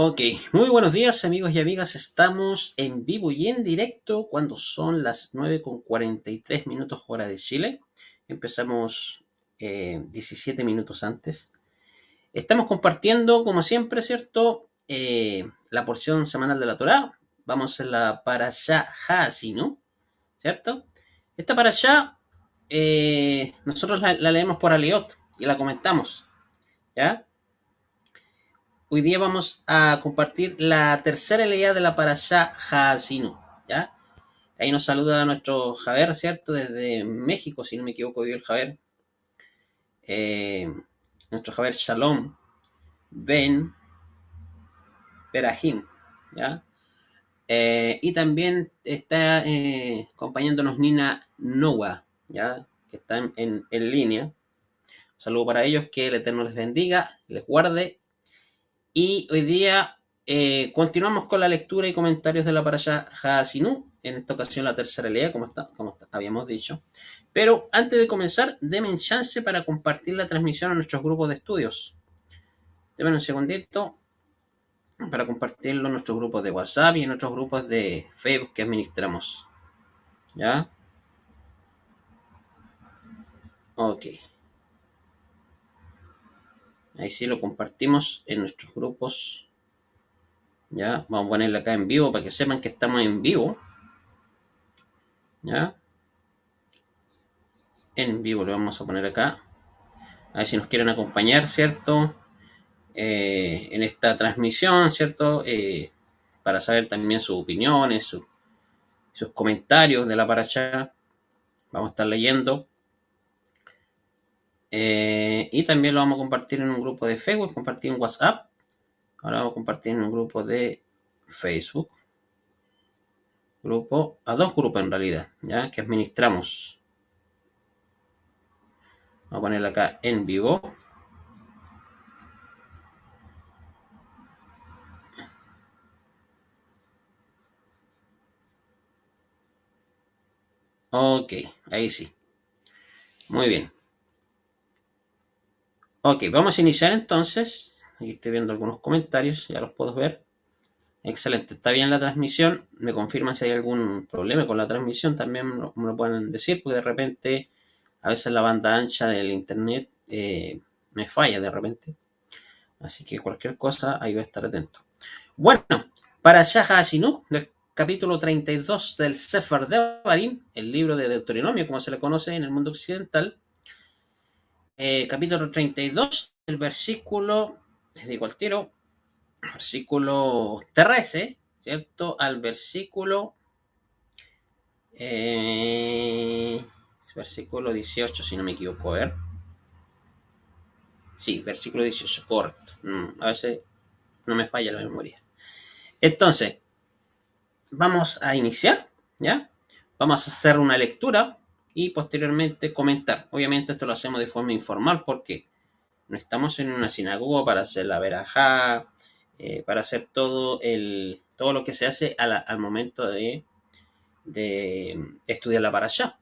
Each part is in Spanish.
Ok, muy buenos días amigos y amigas. Estamos en vivo y en directo cuando son las 9:43 hora de Chile. Empezamos 17 minutos antes. Estamos compartiendo, como siempre, ¿cierto? La porción semanal de la Torá. Vamos en la Parashá Haazinu, ¿cierto? Esta Parashá nosotros la leemos por Aliot y la comentamos, ¿ya? Hoy día vamos a compartir la tercera leía de la Parashá Haazinu, ¿ya? Ahí nos saluda nuestro Javier, ¿cierto? Desde México, si no me equivoco, vive el Javier. Eh, Nuestro Javier Shalom Ben Berahim, ¿ya? Y también está acompañándonos Nina Noah, ¿ya? Que está en línea. Un saludo para ellos, que el Eterno les bendiga, les guarde. Y hoy día continuamos con la lectura y comentarios de la Parashá Haazinu. En esta ocasión la tercera ley, como habíamos dicho. Pero antes de comenzar, denme chance para compartir la transmisión a nuestros grupos de estudios. Denme un segundito para compartirlo en nuestros grupos de WhatsApp y en nuestros grupos de Facebook que administramos. ¿Ya? Ok. Ahí sí lo compartimos en nuestros grupos. ¿Ya? Vamos a ponerlo acá en vivo para que sepan que estamos en vivo. ¿Ya? En vivo lo vamos a poner acá. A ver si nos quieren acompañar, ¿cierto? En esta transmisión, ¿cierto? Para saber también sus opiniones, sus comentarios de la paracha. Vamos a estar leyendo. Y también lo vamos a compartir en un grupo de Facebook, compartir en WhatsApp. Ahora vamos a compartir en un grupo de Facebook. A dos grupos en realidad, ¿ya? Que administramos. Vamos a ponerlo acá en vivo. Ok, ahí sí. Muy bien. Ok, vamos a iniciar entonces. Aquí estoy viendo algunos comentarios, ya los puedo ver. Excelente, está bien la transmisión. Me confirman si hay algún problema con la transmisión. También me lo pueden decir, porque de repente a veces la banda ancha del internet me falla de repente. Así que cualquier cosa, ahí voy a estar atento. Bueno, para Shah Hashinuk, del capítulo 32 del Sefer Devarim, el libro de Deuteronomio, como se le conoce en el mundo occidental, capítulo 32, el versículo, les digo al tiro, versículo 13, ¿cierto? Al eh, versículo 18, si no me equivoco, a ver. Sí, versículo 18, correcto. A veces no me falla la memoria. Entonces, vamos a iniciar, ¿ya? Vamos a hacer una lectura y posteriormente comentar. Obviamente esto lo hacemos de forma informal porque no estamos en una sinagoga para hacer la verajá, para hacer todo lo que se hace al momento de estudiar la parashá.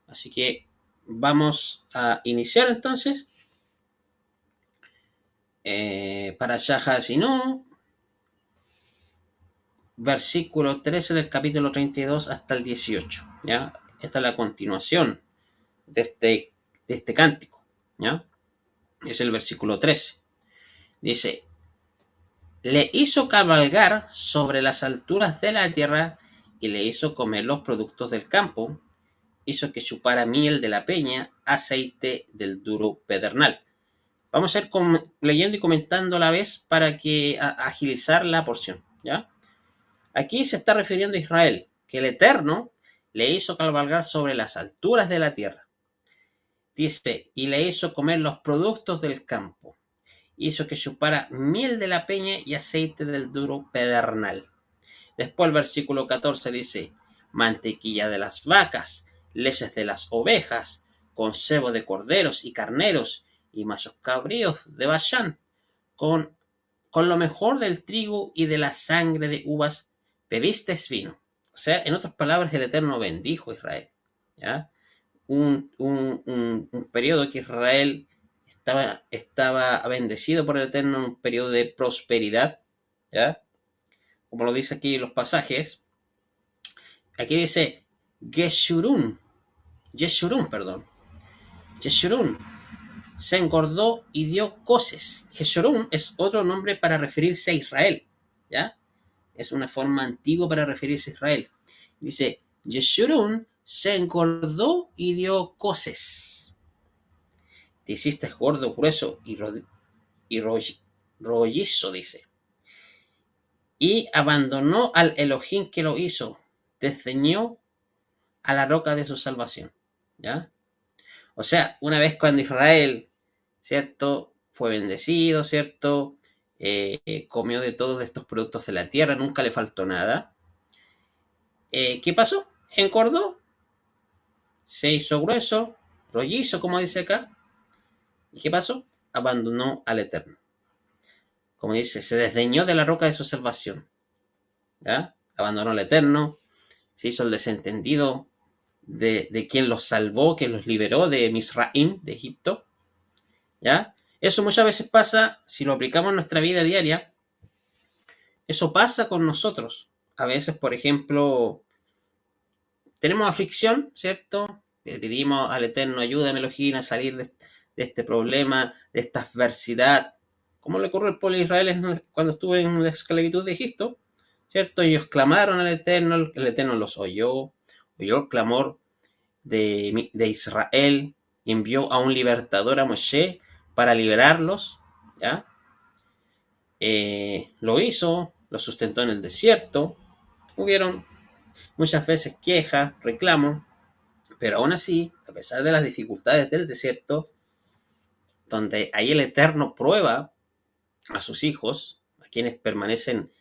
Así que vamos a iniciar entonces. Parashá Hasinú, versículo 13 del capítulo 32 hasta el 18. ¿Ya? Esta es la continuación de este cántico. ¿Ya? Es el versículo 13. Dice: le hizo cabalgar sobre las alturas de la tierra y le hizo comer los productos del campo, hizo que chupara miel de la peña, aceite del duro pedernal. Vamos a ir leyendo y comentando a la vez para que agilizar la porción, ¿ya? Aquí se está refiriendo a Israel, que el Eterno le hizo cabalgar sobre las alturas de la tierra. Dice, y le hizo comer los productos del campo. Hizo que chupara miel de la peña y aceite del duro pedernal. Después el versículo 14 dice, mantequilla de las vacas, leches de las ovejas, concebo de corderos y carneros y machos cabríos de Bashán, con lo mejor del trigo y de la sangre de uvas, bebiste vino. O sea, en otras palabras, el Eterno bendijo a Israel. ¿Ya? Un periodo que Israel estaba bendecido por el Eterno, un periodo de prosperidad, ¿ya? Como lo dice aquí en los pasajes. Aquí dice Yeshurun, perdón. Yeshurun se engordó y dio coces. Jeshurun es otro nombre para referirse a Israel, ¿ya? Es una forma antigua para referirse a Israel. Dice, Yeshurun se engordó y dio coces. Te hiciste gordo, grueso y rollizo, dice. Y abandonó al Elohim que lo hizo. Desdeñó a la roca de su salvación, ¿ya? O sea, una vez cuando Israel, ¿cierto? Fue bendecido, ¿cierto? Comió de todos estos productos de la tierra, nunca le faltó nada. ¿Qué pasó? Engordó, se hizo grueso, rollizo, como dice acá. ¿Y qué pasó? Abandonó al Eterno. Como dice, se desdeñó de la roca de su salvación, ¿ya? Abandonó al Eterno, se hizo el desentendido de quien los salvó, que los liberó de Misraim, de Egipto, ¿ya? Eso muchas veces pasa, si lo aplicamos en nuestra vida diaria, eso pasa con nosotros. A veces, por ejemplo, tenemos aflicción, ¿cierto? Pedimos al Eterno, ayúdame, Elohim, a salir de este problema, de esta adversidad. Como le ocurrió al pueblo de Israel cuando estuvo en la esclavitud de Egipto, ¿cierto? Ellos clamaron al Eterno, el Eterno los oyó el clamor de Israel, y envió a un libertador, a Moshe, para liberarlos, ¿ya? Lo hizo, lo sustentó en el desierto. Hubieron muchas veces quejas, reclamos, pero aún así, a pesar de las dificultades del desierto, donde ahí el Eterno prueba a sus hijos, a quienes permanecen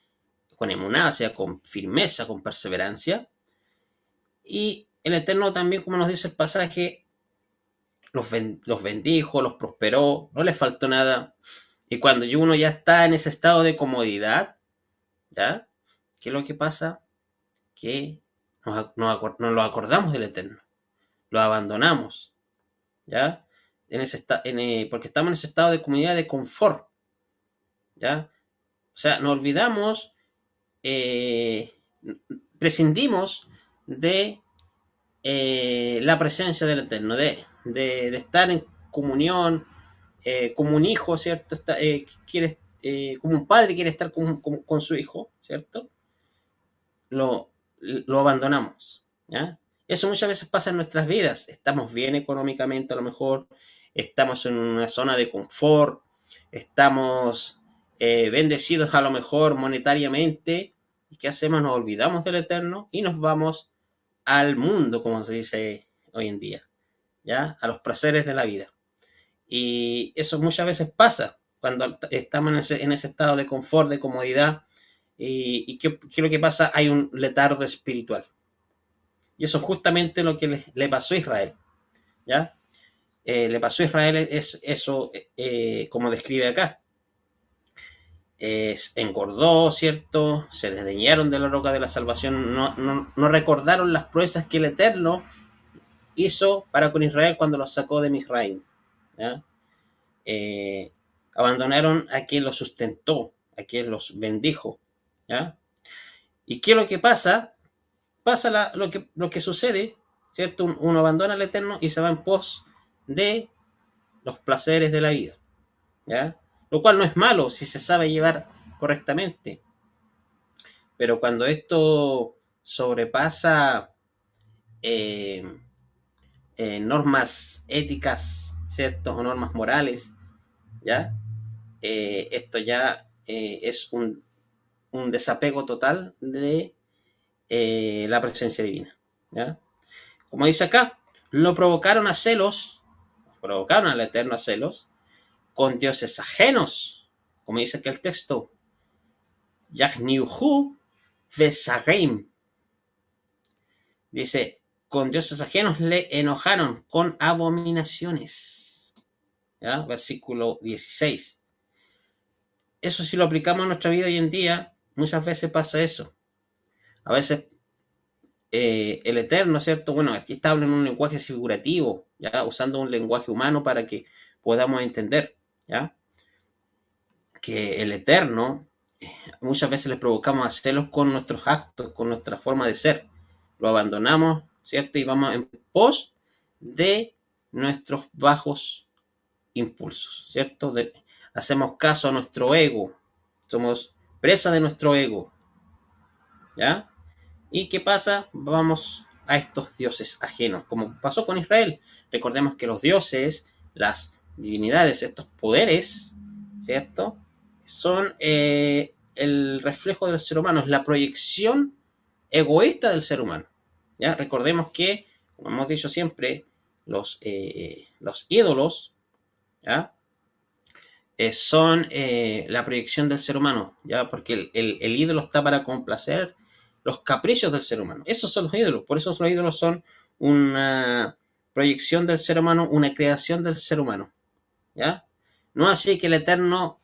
con emuná, o sea, con firmeza, con perseverancia, y el Eterno también, como nos dice el pasaje, los bendijo, los prosperó, no les faltó nada. Y cuando uno ya está en ese estado de comodidad, ¿ya? ¿Qué es lo que pasa? Que nos lo acordamos del Eterno, lo abandonamos, ¿ya? Porque estamos en ese estado de comodidad, de confort, ¿ya? O sea, nos olvidamos, eh, prescindimos de la presencia del Eterno, de estar en comunión, como un hijo, ¿cierto? Como un padre quiere estar con su hijo, ¿cierto? Lo, lo abandonamos, ¿ya? Eso muchas veces pasa en nuestras vidas. Estamos bien económicamente, a lo mejor, estamos en una zona de confort, estamos bendecidos a lo mejor monetariamente. ¿Y qué hacemos? Nos olvidamos del Eterno y nos vamos al mundo, como se dice hoy en día, ¿ya? A los placeres de la vida. Y eso muchas veces pasa cuando estamos en ese estado de confort, de comodidad. ¿Y qué es lo que pasa? Hay un letargo espiritual. Y eso es justamente lo que le pasó a Israel, ¿ya? Le pasó a Israel es eso, como describe acá. Engordó, ¿cierto? Se desdeñaron de la roca de la salvación, no recordaron las proezas que el Eterno hizo para con Israel cuando los sacó de Misraim, ¿ya? Abandonaron a quien los sustentó, a quien los bendijo, ¿ya? ¿Y qué es lo que pasa? Pasa lo que sucede, ¿cierto? Uno abandona al Eterno y se va en pos de los placeres de la vida, ¿ya? Lo cual no es malo si se sabe llevar correctamente. Pero cuando esto sobrepasa eh, normas éticas, ¿cierto? O normas morales, ¿ya? Esto ya es un desapego total de la presencia divina, ¿ya? Como dice acá, lo provocaron al Eterno a celos, con dioses ajenos, como dice aquí el texto, Yahniuhu Vesareim. Dice, con dioses ajenos le enojaron con abominaciones. ¿Ya? Versículo 16. Eso si lo aplicamos a nuestra vida hoy en día, muchas veces pasa eso. A veces el Eterno, ¿cierto? Bueno, aquí está hablando en un lenguaje figurativo, ¿ya? Usando un lenguaje humano para que podamos entender, ¿ya? Que el Eterno muchas veces les provocamos a celos con nuestros actos, con nuestra forma de ser. Lo abandonamos, ¿cierto? Y vamos en pos de nuestros bajos impulsos, ¿cierto? Hacemos caso a nuestro ego, somos presa de nuestro ego, ¿ya? ¿Y qué pasa? Vamos a estos dioses ajenos, como pasó con Israel. Recordemos que los dioses, las divinidades, estos poderes, ¿cierto? Son el reflejo del ser humano, es la proyección egoísta del ser humano. ¿Ya? Recordemos que, como hemos dicho siempre, los ídolos, ¿ya? Son la proyección del ser humano, ¿ya? Porque el ídolo está para complacer los caprichos del ser humano. Esos son los ídolos, por eso los ídolos son una proyección del ser humano, una creación del ser humano, ¿ya? No así que el Eterno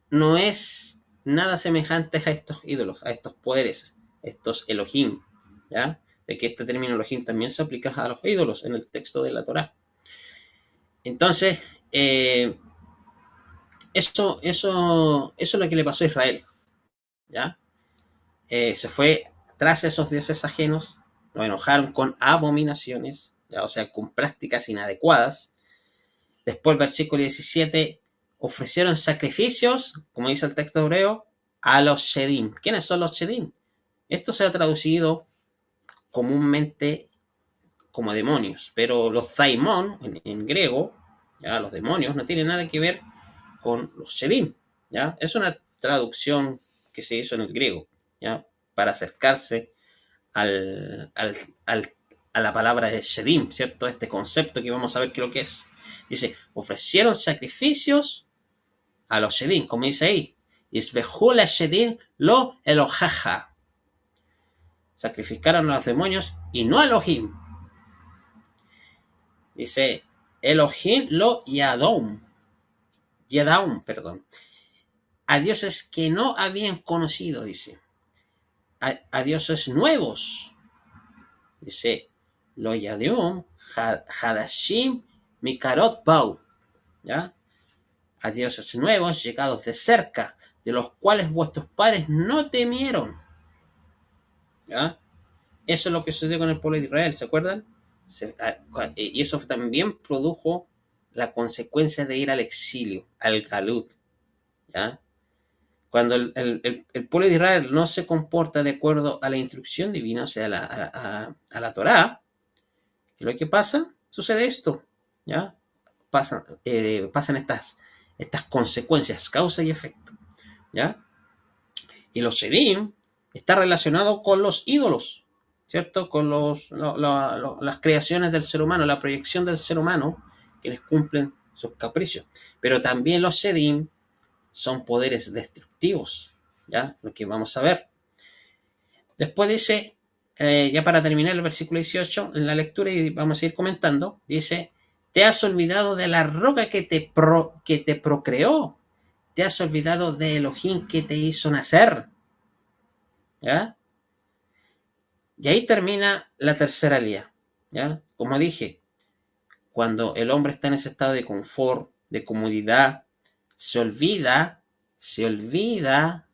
no es nada semejante a estos ídolos, a estos poderes, estos Elohim, ¿ya? De que este término Elohim también se aplica a los ídolos en el texto de la Torá. Entonces, eso es lo que le pasó a Israel, ¿ya? Se fue tras esos dioses ajenos, lo enojaron con abominaciones, ¿ya? O sea, con prácticas inadecuadas. Después, versículo 17, ofrecieron sacrificios, como dice el texto hebreo, a los Shedim. ¿Quiénes son los Shedim? Esto se ha traducido comúnmente como demonios, pero los Daimon, en griego, ¿ya? Los demonios, no tienen nada que ver con los Shedim, ¿ya? Es una traducción que se hizo en el griego, ¿ya? Para acercarse al, al, al, a la palabra de Shedim, ¿cierto? Este concepto que vamos a ver qué es lo que es. Dice, ofrecieron sacrificios a los Shedim, como dice ahí. Isbehul Shedim lo Elojaja. Sacrificaron a los demonios y no a Elohim. Dice, Elohim lo Yadom. Yedaum, perdón. A dioses que no habían conocido, dice. A dioses nuevos. Dice, lo Yadeum, Hadashim, Mikarot Bau. ¿Ya? A dioses nuevos, llegados de cerca, de los cuales vuestros padres no temieron. ¿Ya? Eso es lo que sucedió con el pueblo de Israel, ¿se acuerdan? Y eso también produjo la consecuencia de ir al exilio, al galut. ¿Ya? Cuando el pueblo de Israel no se comporta de acuerdo a la instrucción divina, o sea, a la Torá, lo que pasa, sucede esto, ¿ya? Pasan estas consecuencias, causa y efecto, ¿ya? Y los Shedim está relacionado con los ídolos, ¿cierto? Con las creaciones del ser humano, la proyección del ser humano, quienes cumplen sus caprichos. Pero también los Shedim son poderes destructivos, ¿ya? Lo que vamos a ver. Después dice, ya para terminar el versículo 18, en la lectura, y vamos a ir comentando, dice, te has olvidado de la roca que te procreó, te has olvidado de Elohim que te hizo nacer, ¿ya? Y ahí termina la tercera lía, ¿ya? Como dije, cuando el hombre está en ese estado de confort, de comodidad, se olvida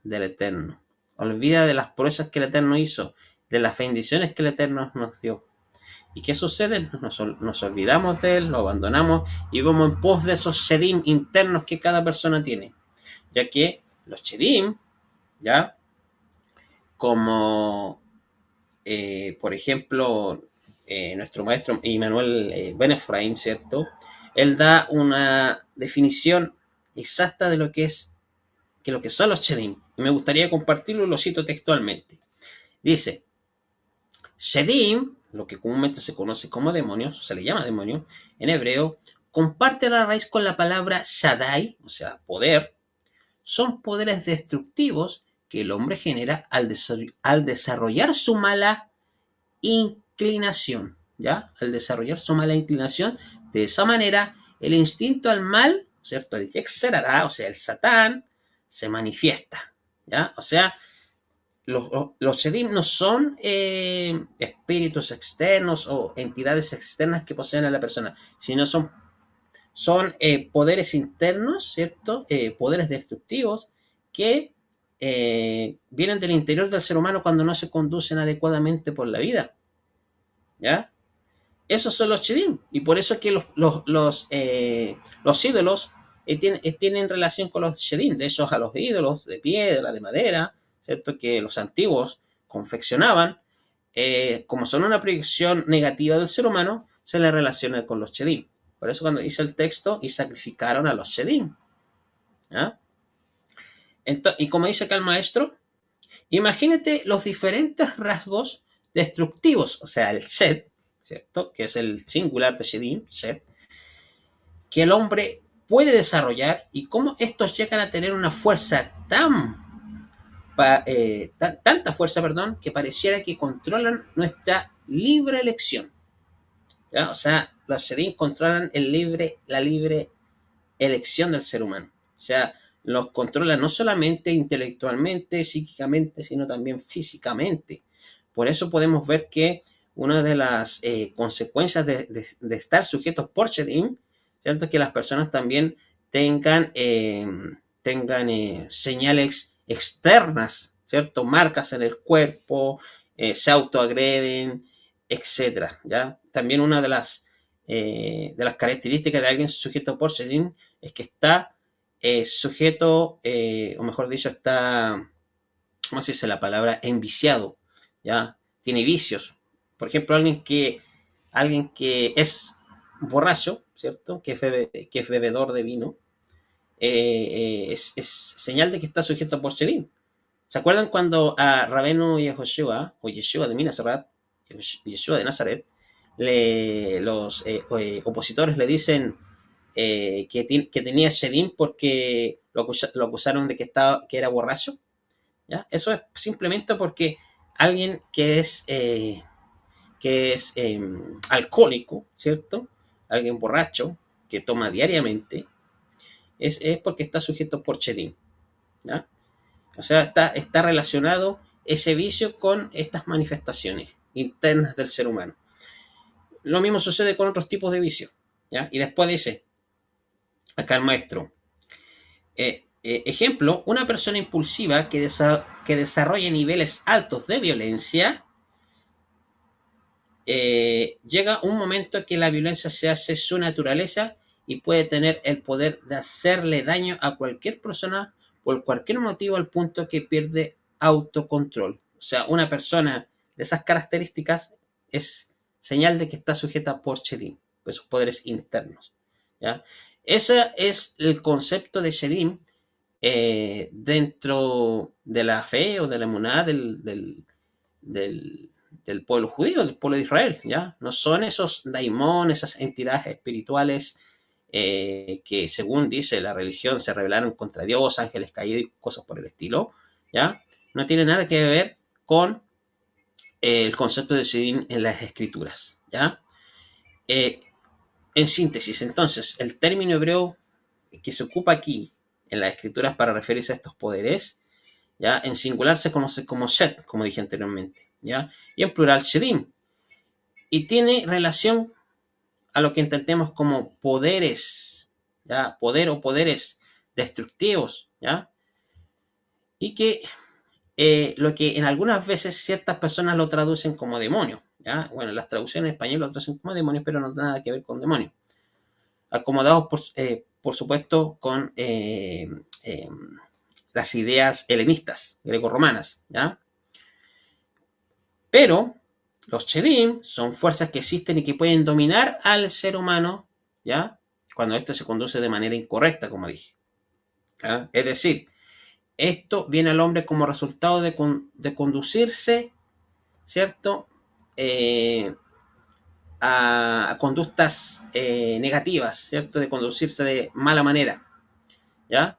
del Eterno, olvida de las proezas que el Eterno hizo, de las bendiciones que el Eterno nos dio. ¿Y qué sucede? Nos olvidamos de él, lo abandonamos y vamos en pos de esos shedim internos que cada persona tiene. Ya que los shedim, ¿ya? Como, por ejemplo, nuestro maestro Immanuel Ben Ephraim, ¿cierto? Él da una definición exacta de lo que son los shedim. Y me gustaría compartirlo y lo cito textualmente. Dice, shedim, lo que comúnmente se conoce como demonios, se le llama demonio, en hebreo, comparte la raíz con la palabra Shaddai, o sea, poder. Son poderes destructivos que el hombre genera al desarrollar su mala inclinación, ¿ya? Al desarrollar su mala inclinación, de esa manera, el instinto al mal, ¿cierto? El Yetzer-Hara, o sea, el Satán, se manifiesta, ¿ya? O sea, los Shedim no son espíritus externos o entidades externas que poseen a la persona, sino son poderes internos, ¿cierto? Poderes destructivos que vienen del interior del ser humano cuando no se conducen adecuadamente por la vida. ¿Ya? Esos son los Chedim. Y por eso es que los ídolos tienen relación con los Chedim. De esos a los ídolos de piedra, de madera, ¿cierto? Que los antiguos confeccionaban, como son una proyección negativa del ser humano, se le relaciona con los Chedim. Por eso cuando dice el texto, y sacrificaron a los Chedim. ¿Ya? Y como dice acá el maestro, imagínate los diferentes rasgos destructivos, o sea, el Shed, ¿cierto? Que es el singular de Shedim, Shed, que el hombre puede desarrollar y cómo estos llegan a tener una fuerza tanta fuerza, perdón, que pareciera que controlan nuestra libre elección. ¿Ya? O sea, los Shedim controlan la libre elección del ser humano. O sea, los controla no solamente intelectualmente, psíquicamente, sino también físicamente. Por eso podemos ver que una de las consecuencias de estar sujetos por Shedim, ¿cierto? Es que las personas también tengan señales externas, ¿cierto? Marcas en el cuerpo, se autoagreden, etcétera, ¿ya? También una de las características de alguien sujeto por Shedim es que está sujeto, o mejor dicho, está, ¿cómo se dice la palabra? Enviciado, ¿ya? Tiene vicios. Por ejemplo, alguien que es borracho, ¿cierto? Que es bebedor de vino, es señal de que está sujeto por Shedim. ¿Se acuerdan cuando a Rabenu Yehoshua, o Yeshua de Nazaret, Yeshua de Nazaret, los opositores le dicen que tenía Shedim porque lo acusaron de que era borracho? ¿Ya? Eso es simplemente porque alguien que es alcohólico, ¿cierto? Alguien borracho que toma diariamente, es porque está sujeto por Shedim. ¿Ya? O sea, está relacionado ese vicio con estas manifestaciones internas del ser humano. Lo mismo sucede con otros tipos de vicios. ¿Ya? Y después dice, acá el maestro, ejemplo, una persona impulsiva que desarrolla niveles altos de violencia, llega un momento que la violencia se hace su naturaleza y puede tener el poder de hacerle daño a cualquier persona por cualquier motivo al punto que pierde autocontrol. O sea, una persona de esas características es señal de que está sujeta por Shedim, por sus poderes internos. ¿Ya? Ese es el concepto de Shedim dentro de la fe o de la emuná del pueblo judío, del pueblo de Israel, ¿ya? No son esos daimón, esas entidades espirituales que según dice la religión se rebelaron contra Dios, ángeles caídos y cosas por el estilo, ¿ya? No tiene nada que ver con el concepto de Sidim en las escrituras, ¿ya? Eh, en síntesis, entonces, el término hebreo que se ocupa aquí en las escrituras para referirse a estos poderes, ¿ya? En singular se conoce como Shet, como dije anteriormente, ¿ya? Y en plural Shedim. Y tiene relación a lo que entendemos como poderes, ¿ya? Poder o poderes destructivos, ¿ya? Y que lo que en algunas veces ciertas personas lo traducen como demonio, ¿ya? Bueno, las traducciones en español lo traducen como demonios, pero no tiene nada que ver con demonio. Acomodados, por supuesto, con las ideas helenistas, greco-romanas, ¿ya? Pero los Chedim son fuerzas que existen y que pueden dominar al ser humano, ¿ya? Cuando esto se conduce de manera incorrecta, como dije. ¿Ya? Es decir, esto viene al hombre como resultado de conducirse, ¿cierto? A conductas negativas, ¿cierto? De conducirse de mala manera, ¿ya?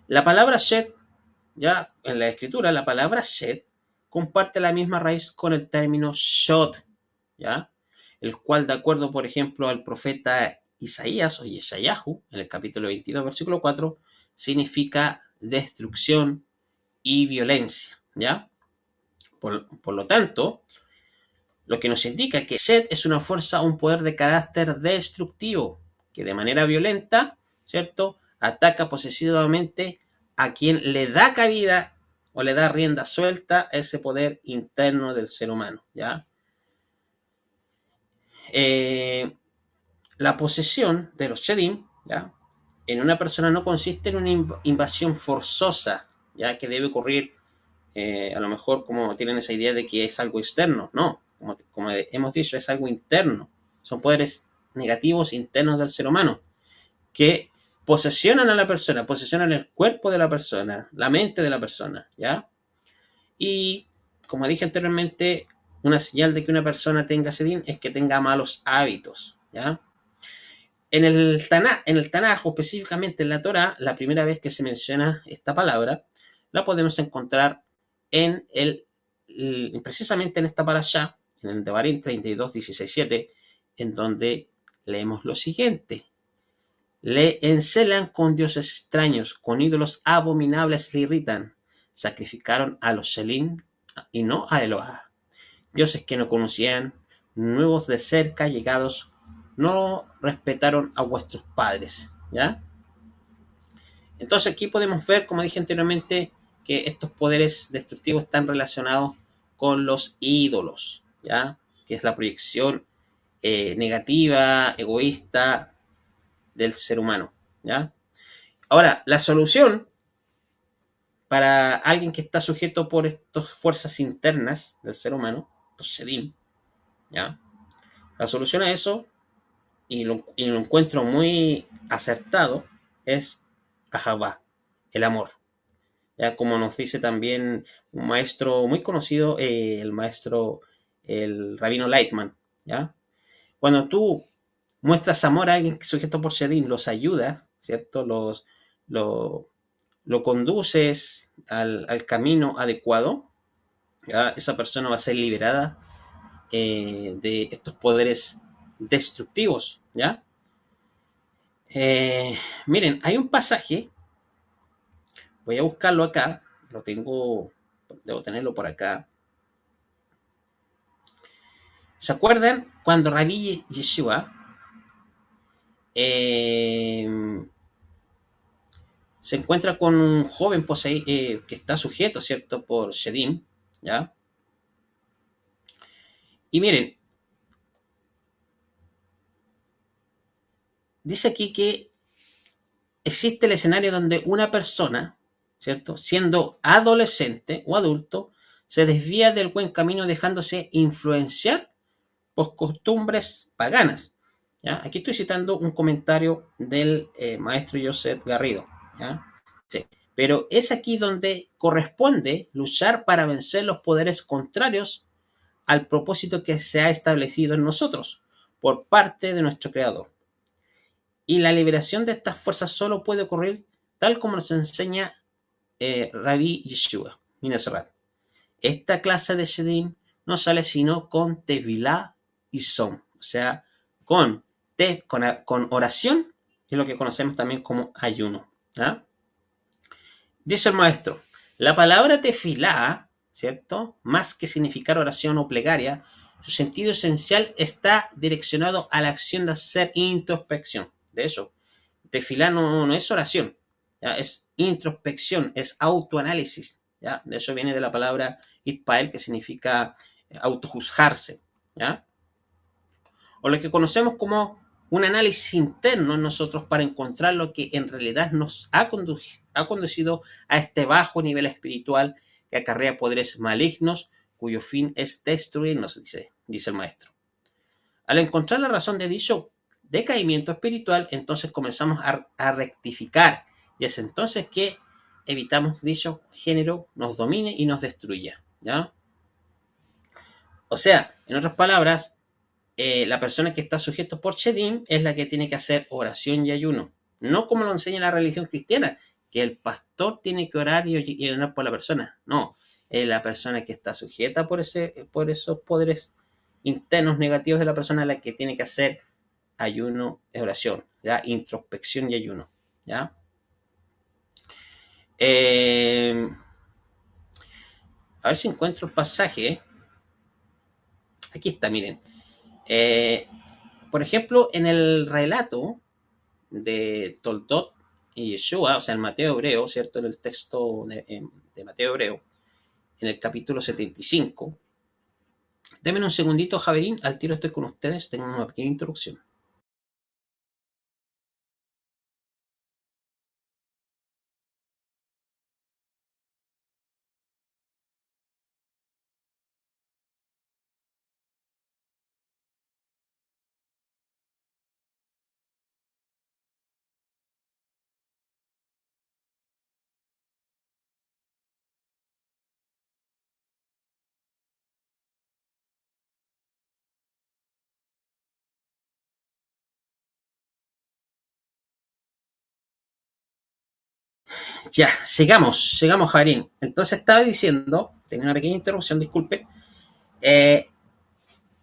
La palabra Shed, ya en la escritura, la palabra Shed comparte la misma raíz con el término Shod, ¿ya? El cual, de acuerdo, por ejemplo, al profeta Isaías o Yeshayahu, en el capítulo 22, versículo 4, significa destrucción y violencia, ¿ya? Por lo tanto, lo que nos indica que Shed es una fuerza, un poder de carácter destructivo, que de manera violenta, ¿cierto?, ataca posesivamente a quien le da cabida o le da rienda suelta a ese poder interno del ser humano, ¿ya? Eh, la posesión de los Shedim, ¿ya? En una persona no consiste en una invasión forzosa, ya que debe ocurrir, a lo mejor como tienen esa idea de que es algo externo, no, como hemos dicho, es algo interno, son poderes negativos internos del ser humano, que posesionan a la persona, posesionan el cuerpo de la persona, la mente de la persona, ¿ya? Y, como dije anteriormente, una señal de que una persona tenga sedín es que tenga malos hábitos, ¿ya? En el Tanaj, específicamente en la Torah, la primera vez que se menciona esta palabra, la podemos encontrar en precisamente en esta parashá, en el Devarim 32, 16, 7, en donde leemos lo siguiente. Le encelan con dioses extraños, con ídolos abominables le irritan. Sacrificaron a los Shelim y no a Eloah. Dioses que no conocían, nuevos de cerca llegados, no respetaron a vuestros padres. ¿Ya? Entonces aquí podemos ver, como dije anteriormente, que estos poderes destructivos están relacionados con los ídolos, ¿ya? Que es la proyección negativa, egoísta del ser humano, ¿ya? Ahora, la solución para alguien que está sujeto por estas fuerzas internas del ser humano, estos Shedim, ¿ya? La solución a eso, y lo encuentro muy acertado, es Ahabá, el amor. Ya como nos dice también un maestro muy conocido, el maestro, el rabino Lightman, ¿ya? Cuando tú muestras amor a alguien sujeto por Shedim, los ayudas, ¿cierto? Lo, lo conduces al camino adecuado, ¿ya? Esa persona va a ser liberada de estos poderes destructivos, ¿ya? Miren, hay un pasaje, voy a buscarlo acá, lo tengo, debo tenerlo por acá. ¿Se acuerdan cuando Rabbi Yeshua eh, se encuentra con un joven que está sujeto, ¿cierto?, por Shedim, ¿ya? Y miren, dice aquí que existe el escenario donde una persona, ¿cierto?, siendo adolescente o adulto, se desvía del buen camino dejándose influenciar por costumbres paganas. ¿Ya? Aquí estoy citando un comentario del maestro Joseph Garrido. ¿Ya? Sí. Pero es aquí donde corresponde luchar para vencer los poderes contrarios al propósito que se ha establecido en nosotros por parte de nuestro Creador. Y la liberación de estas fuerzas solo puede ocurrir tal como nos enseña Rabbi Yeshua Minaserat. Esta clase de Shedim no sale sino con Tevilá y Som, o sea, con oración, que es lo que conocemos también como ayuno. ¿Ah? Dice el maestro, la palabra tefilá, ¿cierto? Más que significar oración o plegaria, su sentido esencial está direccionado a la acción de hacer introspección. De eso, tefilá no es oración, ¿ya? Es introspección, es autoanálisis. ¿Ya? De eso viene de la palabra itpael, que significa autojuzgarse. ¿Ya? O lo que conocemos como un análisis interno en nosotros para encontrar lo que en realidad nos ha conducido a este bajo nivel espiritual que acarrea poderes malignos cuyo fin es destruirnos, dice el maestro. Al encontrar la razón de dicho decaimiento espiritual, entonces comenzamos a rectificar, y es entonces que evitamos dicho género nos domine y nos destruya. ¿Ya? O sea, en otras palabras, la persona que está sujeto por Shedim es la que tiene que hacer oración y ayuno. No como lo enseña la religión cristiana, que el pastor tiene que orar y orar por la persona. No, es la persona que está sujeta por esos poderes internos negativos de la persona la que tiene que hacer ayuno y oración, ¿ya? Introspección y ayuno. ¿Ya? Eh, a ver si encuentro el pasaje. Aquí está, miren. Eh, por ejemplo, en el relato de Toldot, y Yeshua, o sea, el Mateo hebreo, ¿cierto? En el texto de Mateo hebreo, en el capítulo 75. Denme un segundito, Javerín, al tiro estoy con ustedes, tengo una pequeña introducción. Ya, sigamos, Javerín. Entonces estaba diciendo, tenía una pequeña interrupción, disculpe. eh,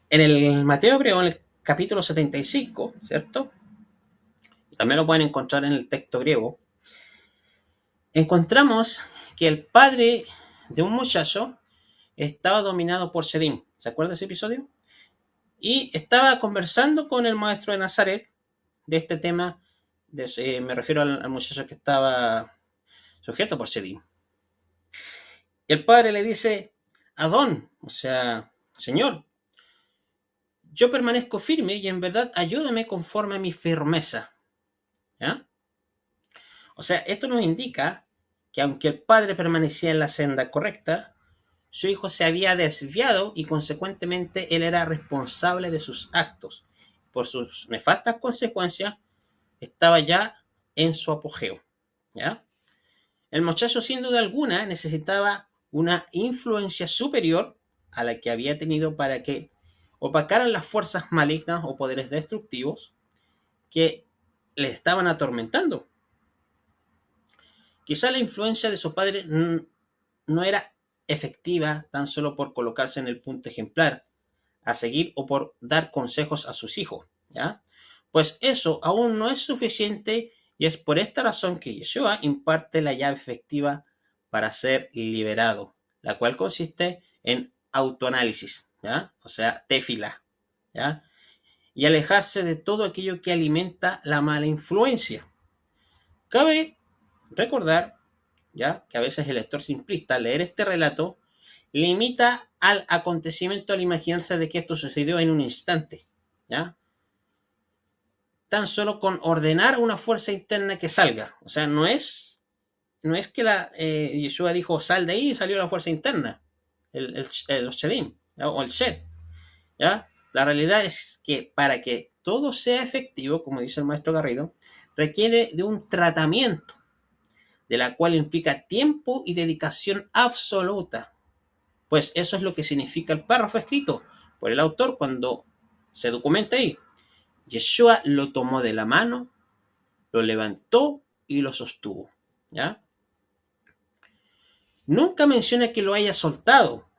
en el Mateo hebreo, en el capítulo 75, ¿cierto? También lo pueden encontrar en el texto griego. Encontramos que el padre de un muchacho estaba dominado por Sedim. ¿Se acuerda de ese episodio? Y estaba conversando con el maestro de Nazaret de este tema. Me refiero al muchacho que estaba sujeto por Sedim. Y el padre le dice, Adón, o sea, Señor, yo permanezco firme y en verdad ayúdame conforme a mi firmeza. ¿Ya? O sea, esto nos indica que aunque el padre permanecía en la senda correcta, su hijo se había desviado y consecuentemente él era responsable de sus actos. Por sus nefastas consecuencias, estaba ya en su apogeo. ¿Ya? El muchacho, sin duda alguna, necesitaba una influencia superior a la que había tenido para que opacaran las fuerzas malignas o poderes destructivos que le estaban atormentando. Quizá la influencia de su padre no era efectiva tan solo por colocarse en el punto ejemplar a seguir o por dar consejos a sus hijos, ¿ya? Pues eso aún no es suficiente y es por esta razón que Yeshua imparte la llave efectiva para ser liberado, la cual consiste en autoanálisis, ¿ya? O sea, tefila, ¿ya? Y alejarse de todo aquello que alimenta la mala influencia. Cabe recordar, ¿ya?, que a veces el lector simplista al leer este relato limita al acontecimiento al imaginarse de que esto sucedió en un instante, ¿ya? Tan solo con ordenar una fuerza interna que salga. O sea, no es que Yeshua dijo sal de ahí y salió la fuerza interna, los Shedim, ¿ya? O el Shed, ¿ya? La realidad es que para que todo sea efectivo, como dice el maestro Garrido, requiere de un tratamiento, de la cual implica tiempo y dedicación absoluta. Pues eso es lo que significa el párrafo escrito por el autor cuando se documenta ahí. Yeshua lo tomó de la mano, lo levantó y lo sostuvo. ¿Ya? Nunca menciona que lo haya soltado,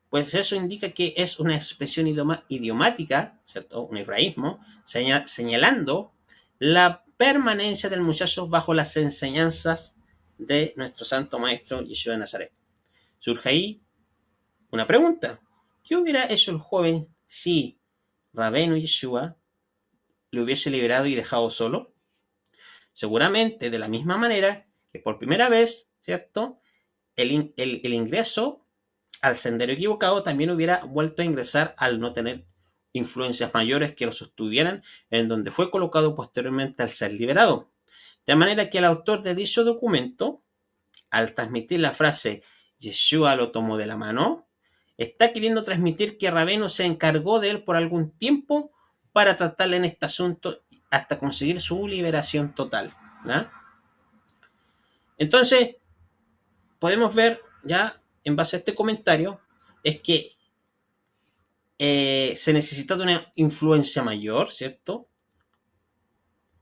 pues eso indica que es una expresión idiomática, ¿cierto? Un hebraísmo, señalando la permanencia del muchacho bajo las enseñanzas de nuestro santo maestro Yeshua de Nazaret. Surge ahí una pregunta. ¿Qué hubiera hecho el joven si Rabenu Yeshua le hubiese liberado y dejado solo? Seguramente de la misma manera que por primera vez, ¿cierto? El ingreso al sendero equivocado también hubiera vuelto a ingresar al no tener influencias mayores que lo sostuvieran en donde fue colocado posteriormente al ser liberado. De manera que el autor de dicho documento, al transmitir la frase Yeshua lo tomó de la mano, está queriendo transmitir que Rabeno se encargó de él por algún tiempo para tratarle en este asunto hasta conseguir su liberación total. ¿Ya? Entonces, podemos ver ya en base a este comentario, es que se necesita de una influencia mayor, ¿cierto?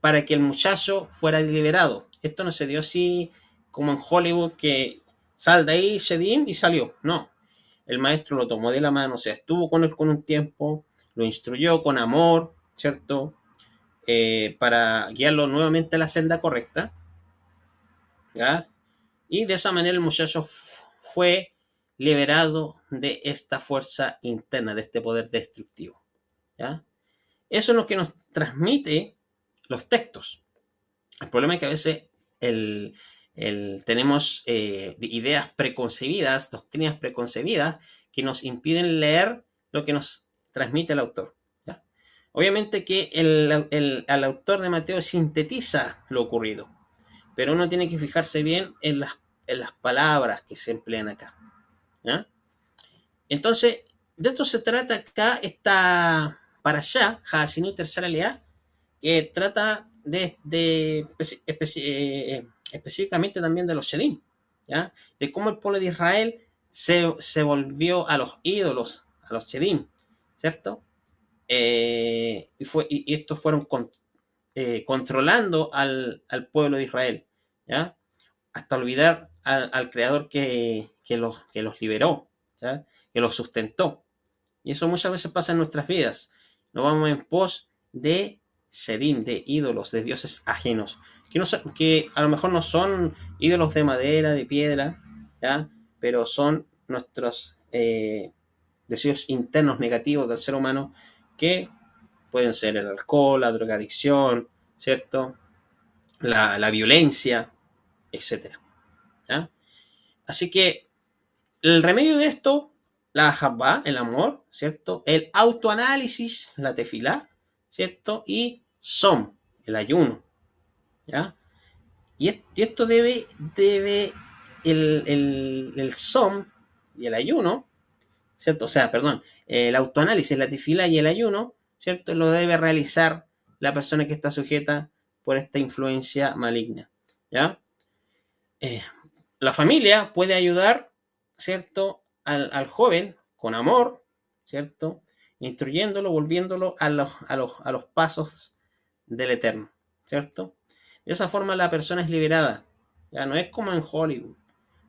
Para que el muchacho fuera liberado. Esto no se dio así como en Hollywood, que sal de ahí, Shedim, y salió. No. El maestro lo tomó de la mano, o sea, estuvo con él con un tiempo, lo instruyó con amor, ¿cierto? Para guiarlo nuevamente a la senda correcta. ¿Ya? Y de esa manera el muchacho fue liberado de esta fuerza interna, de este poder destructivo. ¿Ya? Eso es lo que nos transmite los textos. El problema es que a veces el, tenemos ideas preconcebidas, doctrinas preconcebidas que nos impiden leer lo que nos transmite el autor. ¿Ya? Obviamente que el autor de Mateo sintetiza lo ocurrido, pero uno tiene que fijarse bien en las palabras que se emplean acá. ¿Ya? Entonces, de esto se trata acá esta para allá, Hasinú tercera Leá, que trata específicamente también de los Shedim, ¿ya? De cómo el pueblo de Israel se volvió a los ídolos, a los Shedim, ¿cierto? Y estos fueron controlando al pueblo de Israel, ¿ya? Hasta olvidar al creador que los liberó, ¿ya? Que los sustentó. Y eso muchas veces pasa en nuestras vidas. Nos vamos en pos de Sedim, de ídolos, de dioses ajenos, que a lo mejor no son ídolos de madera, de piedra, ¿ya? Pero son nuestros deseos internos negativos del ser humano, que pueden ser el alcohol, la drogadicción, ¿cierto? La violencia, etcétera. ¿Ya? Así que el remedio de esto, la Habba, el amor, ¿cierto? El autoanálisis, la tefilá, ¿cierto? Y som, el ayuno, ¿ya? Y esto debe el som y el ayuno, ¿cierto? O sea, perdón, el autoanálisis, la tefilá y el ayuno, ¿cierto? Lo debe realizar la persona que está sujeta por esta influencia maligna, ¿ya? Eh, la familia puede ayudar, ¿cierto? Al joven con amor, ¿cierto? Instruyéndolo, volviéndolo a los pasos del Eterno, ¿cierto? De esa forma la persona es liberada. Ya no es como en Hollywood.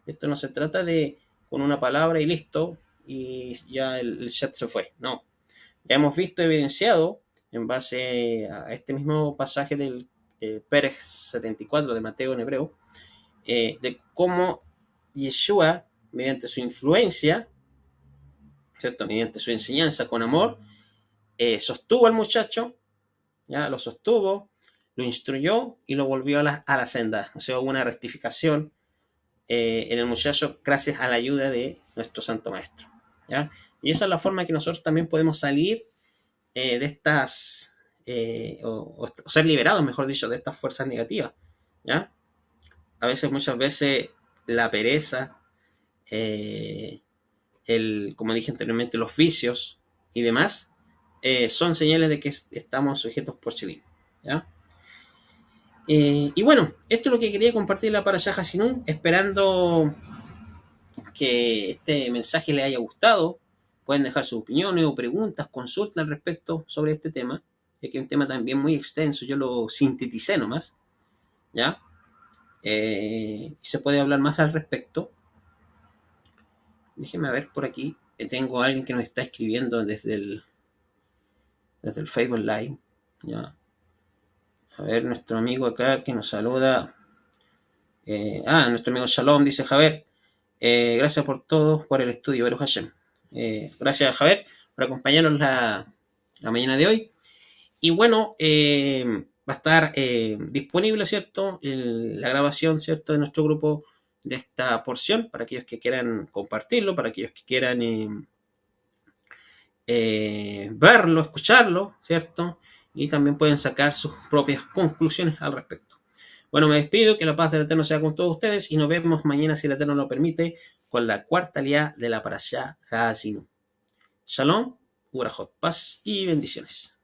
Esto no se trata de con una palabra y listo, y ya el chat se fue. No. Ya hemos visto evidenciado, en base a este mismo pasaje del Pérez 74 de Mateo en hebreo, de cómo Yeshua, mediante su influencia, ¿cierto? Mediante su enseñanza con amor, sostuvo al muchacho, ¿ya? Lo sostuvo, lo instruyó y lo volvió a la senda. O sea, hubo una rectificación en el muchacho gracias a la ayuda de nuestro Santo Maestro, ¿ya? Y esa es la forma que nosotros también podemos salir de estas, o ser liberados, mejor dicho, de estas fuerzas negativas, ¿ya? Muchas veces, la pereza, eh, como dije anteriormente, los vicios y demás, son señales de que estamos sujetos por Shidim, ¿ya? Y bueno, esto es lo que quería compartir la Parashá Hasinún, esperando que este mensaje les haya gustado. Pueden dejar sus opiniones o preguntas, consultas al respecto sobre este tema, ya que es un tema también muy extenso, yo lo sinteticé nomás, ¿ya? Y se puede hablar más al respecto. Déjenme ver por aquí. Tengo a alguien que nos está escribiendo desde el Facebook Live. Ya. A ver, nuestro amigo acá que nos saluda. Nuestro amigo Shalom dice: Javier, gracias por todo, por el estudio, Baruch Hashem. Gracias, Javier, por acompañarnos la mañana de hoy. Y bueno, va a estar disponible, ¿cierto? La grabación, ¿cierto? De nuestro grupo de esta porción, para aquellos que quieran compartirlo, para aquellos que quieran verlo, escucharlo, ¿cierto? Y también pueden sacar sus propias conclusiones al respecto. Bueno, me despido, que la paz del Eterno sea con todos ustedes y nos vemos mañana, si el Eterno lo permite, con la cuarta liá de la Parashá Hasinú. Shalom, Urajot, paz y bendiciones.